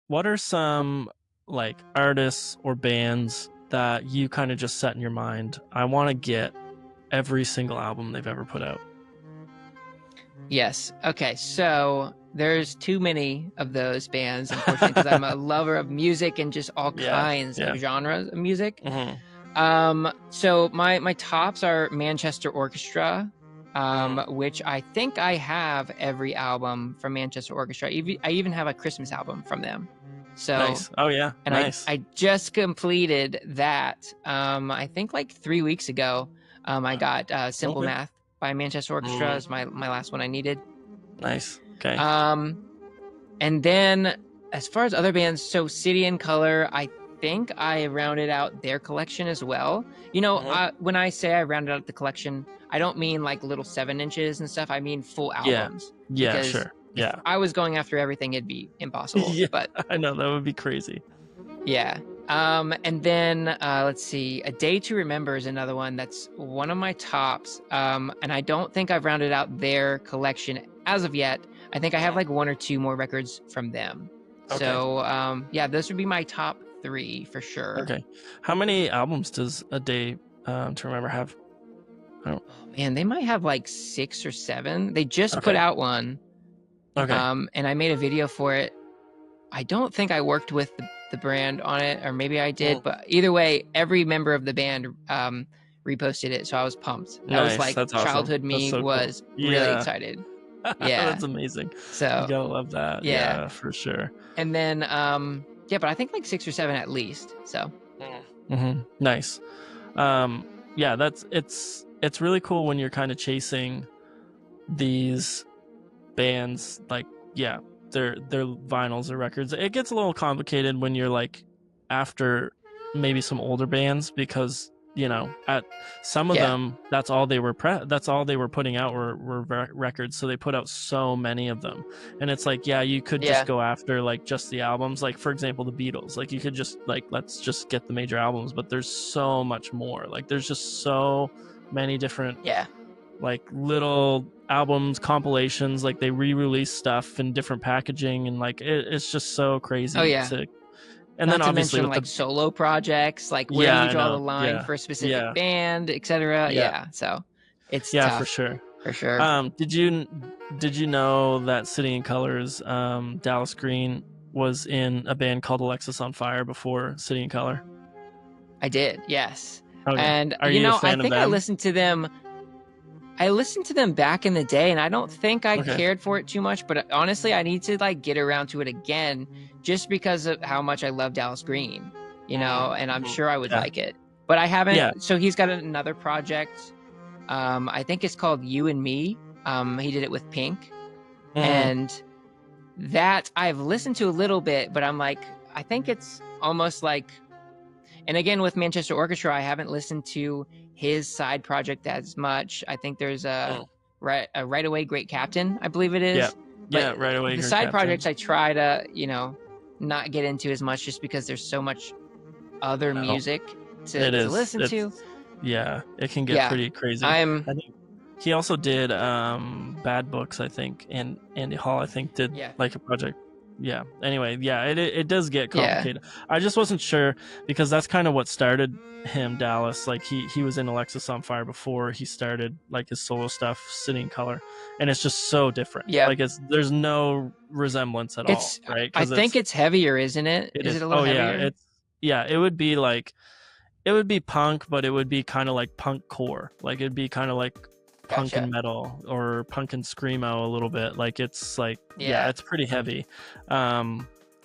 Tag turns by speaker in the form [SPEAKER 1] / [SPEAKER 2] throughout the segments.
[SPEAKER 1] what are some like artists or bands that you kind of just set in your mind? I want to get every single album they've ever put out.
[SPEAKER 2] Yes. Okay. So there's too many of those bands, unfortunately, because I'm a lover of music and just all
[SPEAKER 1] Yeah,
[SPEAKER 2] kinds
[SPEAKER 1] yeah.
[SPEAKER 2] of genres of music.
[SPEAKER 1] Mm-hmm.
[SPEAKER 2] So my tops are Manchester Orchestra,
[SPEAKER 1] Mm.
[SPEAKER 2] which I think I have every album from Manchester Orchestra. I even have a Christmas album from them. So,
[SPEAKER 1] Nice. Oh yeah,
[SPEAKER 2] and
[SPEAKER 1] nice.
[SPEAKER 2] I just completed that. I think like 3 weeks ago. I got Simple
[SPEAKER 1] Okay.
[SPEAKER 2] Math by Manchester Orchestra
[SPEAKER 1] Mm.
[SPEAKER 2] as my last one I needed.
[SPEAKER 1] Nice. Okay.
[SPEAKER 2] Um, and then as far as other bands, so City and Color, I think I rounded out their collection as well.
[SPEAKER 1] Mm-hmm.
[SPEAKER 2] When I say I rounded out the collection, I don't mean like little 7 inches and stuff. I mean full
[SPEAKER 1] Yeah.
[SPEAKER 2] albums
[SPEAKER 1] Yeah.
[SPEAKER 2] because
[SPEAKER 1] Sure.
[SPEAKER 2] if
[SPEAKER 1] Yeah.
[SPEAKER 2] I was going after everything, it'd be impossible.
[SPEAKER 1] Yeah.
[SPEAKER 2] But
[SPEAKER 1] I know that would be crazy.
[SPEAKER 2] yeah. And then let's see, A Day to Remember is another one that's one of my tops. And I don't think I've rounded out their collection as of yet. I think I have like one or two more records from them.
[SPEAKER 1] Okay.
[SPEAKER 2] So yeah, those would be my top three for sure.
[SPEAKER 1] Okay. How many albums does A Day to Remember have? I don't.
[SPEAKER 2] Oh, man, they might have like 6 or 7. They just put
[SPEAKER 1] Okay.
[SPEAKER 2] out one.
[SPEAKER 1] Okay.
[SPEAKER 2] And I made a video for it. I don't think I worked with the brand on it, or maybe I did,
[SPEAKER 1] Mm.
[SPEAKER 2] but either way, every member of the band reposted it, so I was pumped. That was
[SPEAKER 1] Nice.
[SPEAKER 2] like
[SPEAKER 1] That's awesome.
[SPEAKER 2] childhood
[SPEAKER 1] That's
[SPEAKER 2] me
[SPEAKER 1] so cool.
[SPEAKER 2] was really
[SPEAKER 1] Yeah.
[SPEAKER 2] excited. Yeah.
[SPEAKER 1] That's amazing. You
[SPEAKER 2] So
[SPEAKER 1] gotta love that.
[SPEAKER 2] yeah.
[SPEAKER 1] Yeah, for sure.
[SPEAKER 2] And then yeah, but I think like 6 or 7 at least. So
[SPEAKER 1] Mm-hmm. Nice. Yeah, it's really cool when you're kind of chasing these bands, like, yeah, their vinyls or records. It gets a little complicated when you're like after maybe some older bands, because at some of
[SPEAKER 2] yeah.
[SPEAKER 1] them that's all they were putting out were records, so they put out so many of them, and it's like, yeah, you could just
[SPEAKER 2] Yeah.
[SPEAKER 1] go after like just the albums, like for example the Beatles, like you could just like, let's just get the major albums, but there's so much more, like there's just so many different
[SPEAKER 2] Yeah.
[SPEAKER 1] like little albums, compilations, like they re-release stuff in different packaging, and like it's just so crazy
[SPEAKER 2] Oh yeah.
[SPEAKER 1] to. And
[SPEAKER 2] Not
[SPEAKER 1] then
[SPEAKER 2] to
[SPEAKER 1] obviously
[SPEAKER 2] mention
[SPEAKER 1] with
[SPEAKER 2] like
[SPEAKER 1] the.
[SPEAKER 2] solo projects, like where do
[SPEAKER 1] Yeah,
[SPEAKER 2] you
[SPEAKER 1] I
[SPEAKER 2] draw the
[SPEAKER 1] know.
[SPEAKER 2] line
[SPEAKER 1] Yeah,
[SPEAKER 2] for a specific
[SPEAKER 1] yeah,
[SPEAKER 2] band, etc.
[SPEAKER 1] yeah,
[SPEAKER 2] Yeah. So it's
[SPEAKER 1] yeah, for
[SPEAKER 2] tough
[SPEAKER 1] sure.
[SPEAKER 2] for sure.
[SPEAKER 1] Did you know that City and Colors, Dallas Green was in a band called Alexis on Fire before City and Color?
[SPEAKER 2] I did, yes.
[SPEAKER 1] Okay.
[SPEAKER 2] And
[SPEAKER 1] Are you a
[SPEAKER 2] I
[SPEAKER 1] fan of
[SPEAKER 2] think I
[SPEAKER 1] them?
[SPEAKER 2] listened to them. I listened to them back in the day, and I don't think I
[SPEAKER 1] Okay.
[SPEAKER 2] cared for it too much. But honestly, I need to like get around to it again, just because of how much I love Dallas Green. And I'm sure I would
[SPEAKER 1] Yeah.
[SPEAKER 2] like it. But I haven't.
[SPEAKER 1] Yeah.
[SPEAKER 2] So he's got another project. I think it's called You and Me. He did it with Pink,
[SPEAKER 1] Mhm.
[SPEAKER 2] and that I've listened to a little bit, but I'm like, I think it's almost like. And again, with Manchester Orchestra, I haven't listened to his side project as much. I think there's a Right Away Great Captain, I believe it is.
[SPEAKER 1] Yeah.
[SPEAKER 2] But
[SPEAKER 1] Yeah, Right Away
[SPEAKER 2] the
[SPEAKER 1] Great
[SPEAKER 2] side
[SPEAKER 1] Captain.
[SPEAKER 2] projects I try to, not get into as much, just because there's so much other
[SPEAKER 1] No.
[SPEAKER 2] music to
[SPEAKER 1] It is.
[SPEAKER 2] listen to.
[SPEAKER 1] Yeah, it can get
[SPEAKER 2] Yeah.
[SPEAKER 1] pretty crazy. I think he also did Bad Books, I think, and Andy Hall, I think, did
[SPEAKER 2] Yeah.
[SPEAKER 1] like a project. Yeah. Anyway, yeah, it does get
[SPEAKER 2] Yeah.
[SPEAKER 1] complicated. I just wasn't sure, because that's kind of what started him, Dallas. Like he was in Alexis on Fire before he started like his solo stuff, City in Color, and it's just so different.
[SPEAKER 2] Yeah.
[SPEAKER 1] Like there's no resemblance at all, right?
[SPEAKER 2] I think it's heavier, isn't it? Is it a little heavier?
[SPEAKER 1] It would be like, it would be punk, but it would be kind of like punk core. Like it'd be kind of like punk
[SPEAKER 2] Gotcha.
[SPEAKER 1] and metal, or punk and screamo a little bit. Like it's like,
[SPEAKER 2] Yeah.
[SPEAKER 1] it's pretty heavy.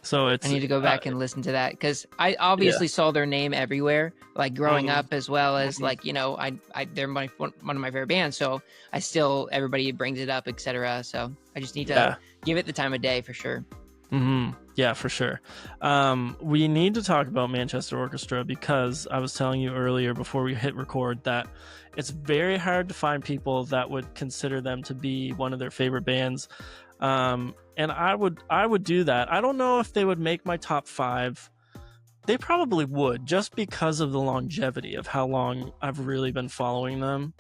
[SPEAKER 1] So it's.
[SPEAKER 2] I need to go back and listen to that, because I obviously saw their name everywhere, like growing
[SPEAKER 1] Mhm.
[SPEAKER 2] up, as well as
[SPEAKER 1] Mhm.
[SPEAKER 2] like they're one of my favorite bands, so I still, everybody brings it up, etc. So I just need to give it the time of day for sure.
[SPEAKER 1] Yeah, for sure. We need to talk about Manchester Orchestra, because I was telling you earlier before we hit record that it's very hard to find people that would consider them to be one of their favorite bands. And I would do that. I don't know if they would make my top 5, They probably would, just because of the longevity of how long I've really been following them.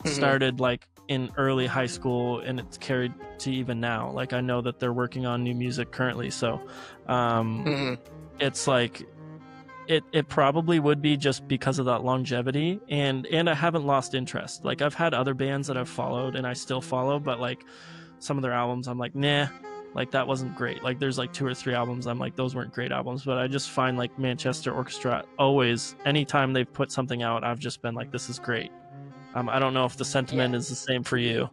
[SPEAKER 1] Started like in early high school, and it's carried to even now. Like I know that they're working on new music currently, so it's like it probably would be just because of that longevity, and I haven't lost interest. Like I've had other bands that I've followed and I still follow, but like some of their albums I'm like, nah, like that wasn't great. Like there's like 2 or 3 albums I'm like, those weren't great albums. But I just find like Manchester Orchestra, always anytime they've put something out, I've just been like, this is great. I don't know if the sentiment is the same for you.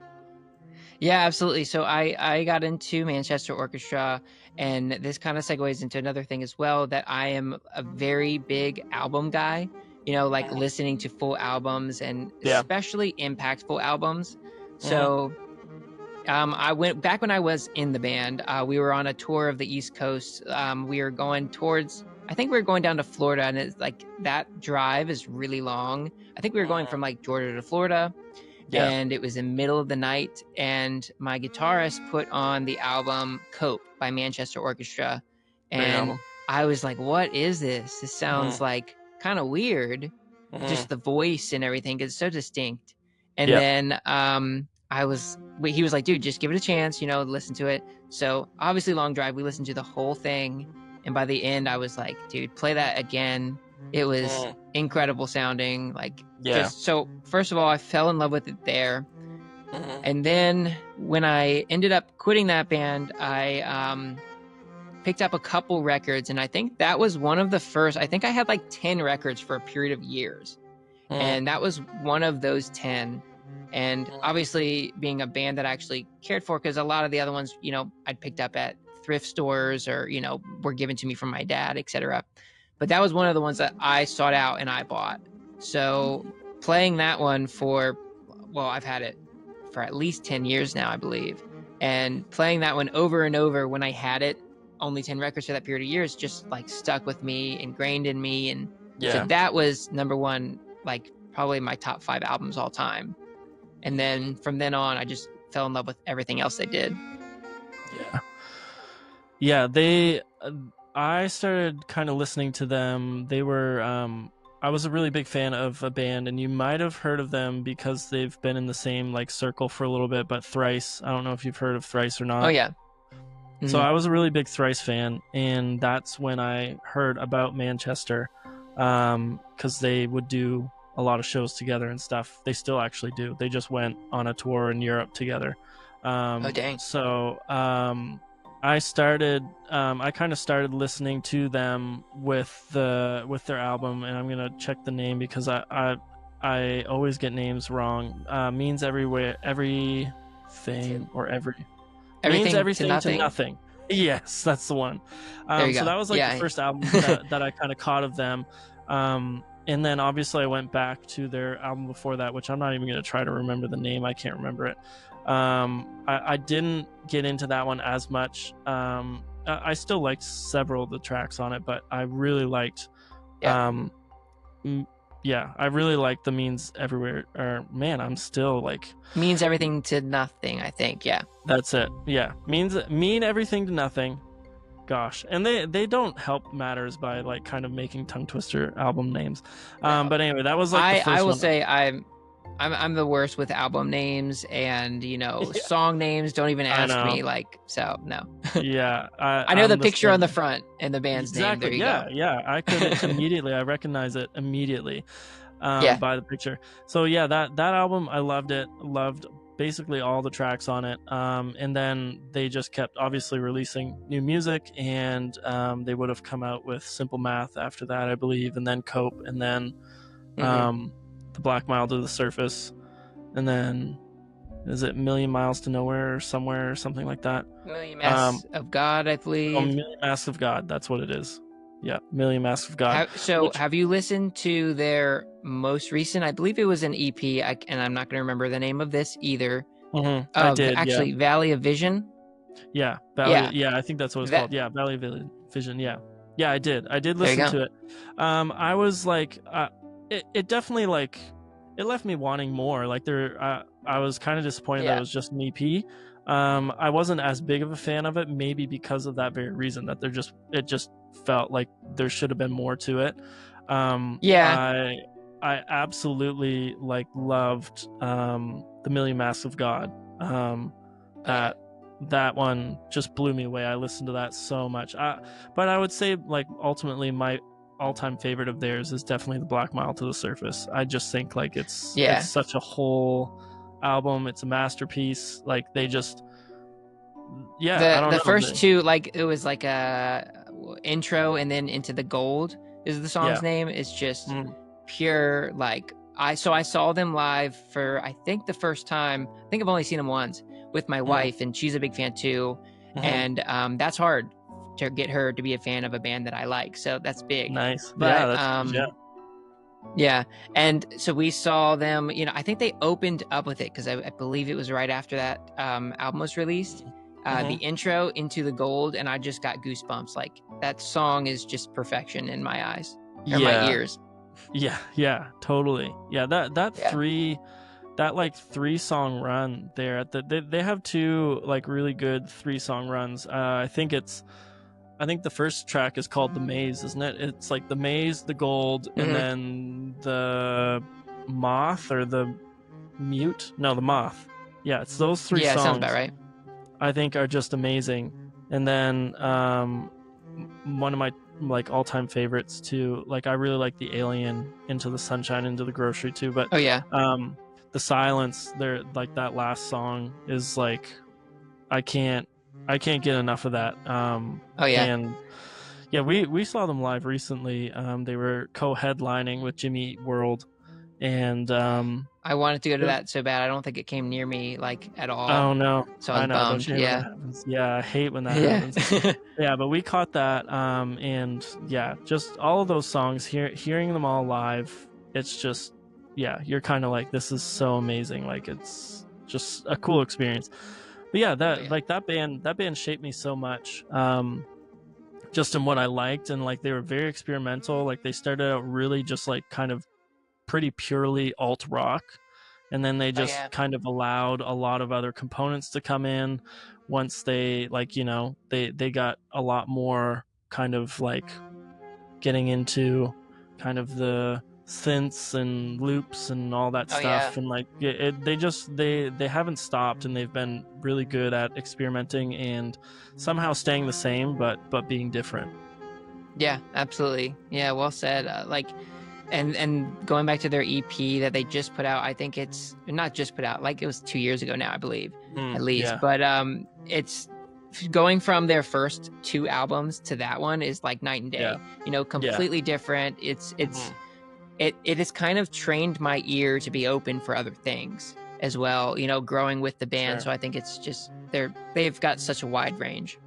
[SPEAKER 2] Yeah, absolutely. So I got into Manchester Orchestra, and this kind of segues into another thing as well, that I am a very big album guy, you know, like listening to full albums and especially impactful albums. So I went back when I was in the band. We were on a tour of the East Coast. We were going towards, I think we were going down to Florida, and it's like that drive is really long. I think we were going from like Georgia to Florida. And it was in the middle of the night, and my guitarist put on the album Cope by Manchester Orchestra, and I was like, what is this? This sounds like kind of weird, just the voice and everything is so distinct. And then he was like, dude, just give it a chance, you know, listen to it. So obviously Long Drive, we listened to the whole thing, and by the end I was like, dude, play that again. It was incredible sounding, like just so. First of all, I fell in love with it there, and then when I ended up quitting that band, I picked up a couple records, and I think that was one of the first. I think I had like 10 records for a period of years, and that was one of those 10. And obviously, being a band that I actually cared for, because a lot of the other ones, you know, I'd picked up at thrift stores or, you know, were given to me from my dad, etc. But that was one of the ones that I sought out and I bought. So playing that one for, well, I've had it for at least 10 years now, I believe. And playing that one over and over when I had it, only 10 records for that period of years, just like stuck with me, ingrained in me. And so that was number one, like probably my top 5 albums all time. And then from then on, I just fell in love with everything else they did.
[SPEAKER 1] I started kind of listening to them. They were, I was a really big fan of a band, and you might have heard of them because they've been in the same like circle for a little bit, but Thrice. I don't know if you've heard of Thrice or not.
[SPEAKER 2] Oh, yeah.
[SPEAKER 1] So I was a really big Thrice fan, and that's when I heard about Manchester, because they would do a lot of shows together and stuff. They still actually do. They just went on a tour in Europe together.
[SPEAKER 2] Oh, dang.
[SPEAKER 1] So I kind of started listening to them with their album, and I'm gonna check the name because I always get names wrong. Means everywhere, everything, or everything means everything to nothing. Yes, that's the one. So that was like the first album that I kind of caught of them. And then obviously I went back to their album before that, which I'm not even going to try to remember the name. I can't remember it. I didn't get into that one as much. I still liked several of the tracks on it, but I really liked, I really liked the Means Everywhere. Or man, I'm still like
[SPEAKER 2] Means Everything to Nothing, I think. Yeah,
[SPEAKER 1] that's it. Yeah, mean everything to nothing. Gosh, and they don't help matters by like kind of making tongue twister album names. But anyway, that was like the first
[SPEAKER 2] I will
[SPEAKER 1] one.
[SPEAKER 2] say I'm the worst with album names, and you know song names. Don't even ask me. Like, so no.
[SPEAKER 1] Yeah,
[SPEAKER 2] I know the picture on the front and the band's name. There you go.
[SPEAKER 1] Yeah, I could immediately. I recognize it immediately by the picture. So yeah, that album, I loved it. Loved basically all the tracks on it. And then they just kept obviously releasing new music, and they would have come out with Simple Math after that, I believe, and then Cope, and then The Black Mile to the Surface, and then is it Million Miles to Nowhere or Somewhere or something like that?
[SPEAKER 2] Million Masks of God, I believe.
[SPEAKER 1] Oh, Million Masks of God, that's what it is. Yeah, Million Masks of God.
[SPEAKER 2] Have you listened to their most recent? I believe it was an EP, and I'm not going to remember the name of this either.
[SPEAKER 1] I did.
[SPEAKER 2] Actually, Valley of Vision.
[SPEAKER 1] Yeah, I think that's what it's called. Yeah, Valley of Vision. Yeah, I did listen to it. I was like, it definitely like it left me wanting more. Like I was kind of disappointed that it was just an EP. I wasn't as big of a fan of it, maybe because of that very reason, that it just felt like there should have been more to it.
[SPEAKER 2] Yeah.
[SPEAKER 1] I absolutely like loved the Million Masks of God. That that one just blew me away. I listened to that so much. But I would say, like, ultimately my all-time favorite of theirs is definitely the Black Mile to the Surface. I just think like it's
[SPEAKER 2] Yeah.
[SPEAKER 1] such a whole album. It's a masterpiece. Like they just, yeah, I don't
[SPEAKER 2] The
[SPEAKER 1] know.
[SPEAKER 2] first two, like it was like a intro and then Into the Gold is the song's
[SPEAKER 1] Yeah.
[SPEAKER 2] name. It's just
[SPEAKER 1] Mm.
[SPEAKER 2] pure like I saw them live for I think the first time. I think I've only seen them once with my wife, and she's a big fan too.
[SPEAKER 1] Mhm.
[SPEAKER 2] And that's hard to get her to be a fan of a band that I like. So that's big.
[SPEAKER 1] Nice. Yeah,
[SPEAKER 2] But
[SPEAKER 1] that's huge. Yeah.
[SPEAKER 2] yeah. And so we saw them, I think they opened up with it because I believe it was right after that album was released. The
[SPEAKER 1] Mhm.
[SPEAKER 2] intro, Into the Gold, and I just got goosebumps. Like that song is just perfection in my eyes or my
[SPEAKER 1] Yeah.
[SPEAKER 2] ears.
[SPEAKER 1] Yeah, totally. Yeah,
[SPEAKER 2] Yeah.
[SPEAKER 1] that like 3-song run there at they have two like really good 3-song runs. I think the first track is called The Maze, isn't it? It's like The Maze, The Gold, and
[SPEAKER 2] Mm-hmm.
[SPEAKER 1] then the Moth or the Mute. No, the Moth. Yeah, it's those three
[SPEAKER 2] Yeah, sounds about
[SPEAKER 1] songs
[SPEAKER 2] right.
[SPEAKER 1] I think are just amazing. And then one of my like all-time favorites too. Like I really like the Alien, Into the Sunshine, Into the Grocery too. But
[SPEAKER 2] Oh yeah.
[SPEAKER 1] the Silence, there, like that last song is like I can't get enough of that.
[SPEAKER 2] Oh yeah.
[SPEAKER 1] And yeah, we saw them live recently. They were co-headlining with Jimmy Eat World, and
[SPEAKER 2] I wanted to go to that so bad. I don't think it came near me like at all.
[SPEAKER 1] oh no,
[SPEAKER 2] So I
[SPEAKER 1] I
[SPEAKER 2] was
[SPEAKER 1] know. Don't
[SPEAKER 2] bummed.
[SPEAKER 1] you hate when that
[SPEAKER 2] Yeah.
[SPEAKER 1] happens? Yeah, I hate when that
[SPEAKER 2] Yeah.
[SPEAKER 1] happens. Yeah, but we caught that, and yeah, just all of those songs. Hearing them all live, it's just, yeah, you're kind of like, this is so amazing. Like it's just a cool experience. But yeah,
[SPEAKER 2] Oh, yeah.
[SPEAKER 1] like that band shaped me so much. Just in what I liked, and like they were very experimental. Like they started out really just like kind of pretty purely alt rock, and then they
[SPEAKER 2] Oh
[SPEAKER 1] just
[SPEAKER 2] yeah.
[SPEAKER 1] kind of allowed a lot of other components to come in once they, like, they got a lot more kind of like getting into kind of the synths and loops and all that
[SPEAKER 2] Oh yeah.
[SPEAKER 1] stuff, and like they just they haven't stopped, and they've been really good at experimenting and somehow staying the same but being different.
[SPEAKER 2] Yeah, absolutely. Yeah, well said. And going back to their EP that they just put out, I think it's not just put out, like it was 2 years ago now, I believe, at least.
[SPEAKER 1] Yeah,
[SPEAKER 2] But it's going from their first two albums to that one is like night and day.
[SPEAKER 1] yeah, yeah.
[SPEAKER 2] Completely different.
[SPEAKER 1] Mhm.
[SPEAKER 2] It has kind of trained my ear to be open for other things as well. Growing with the band,
[SPEAKER 1] Sure.
[SPEAKER 2] so I think it's just they've got such a wide range.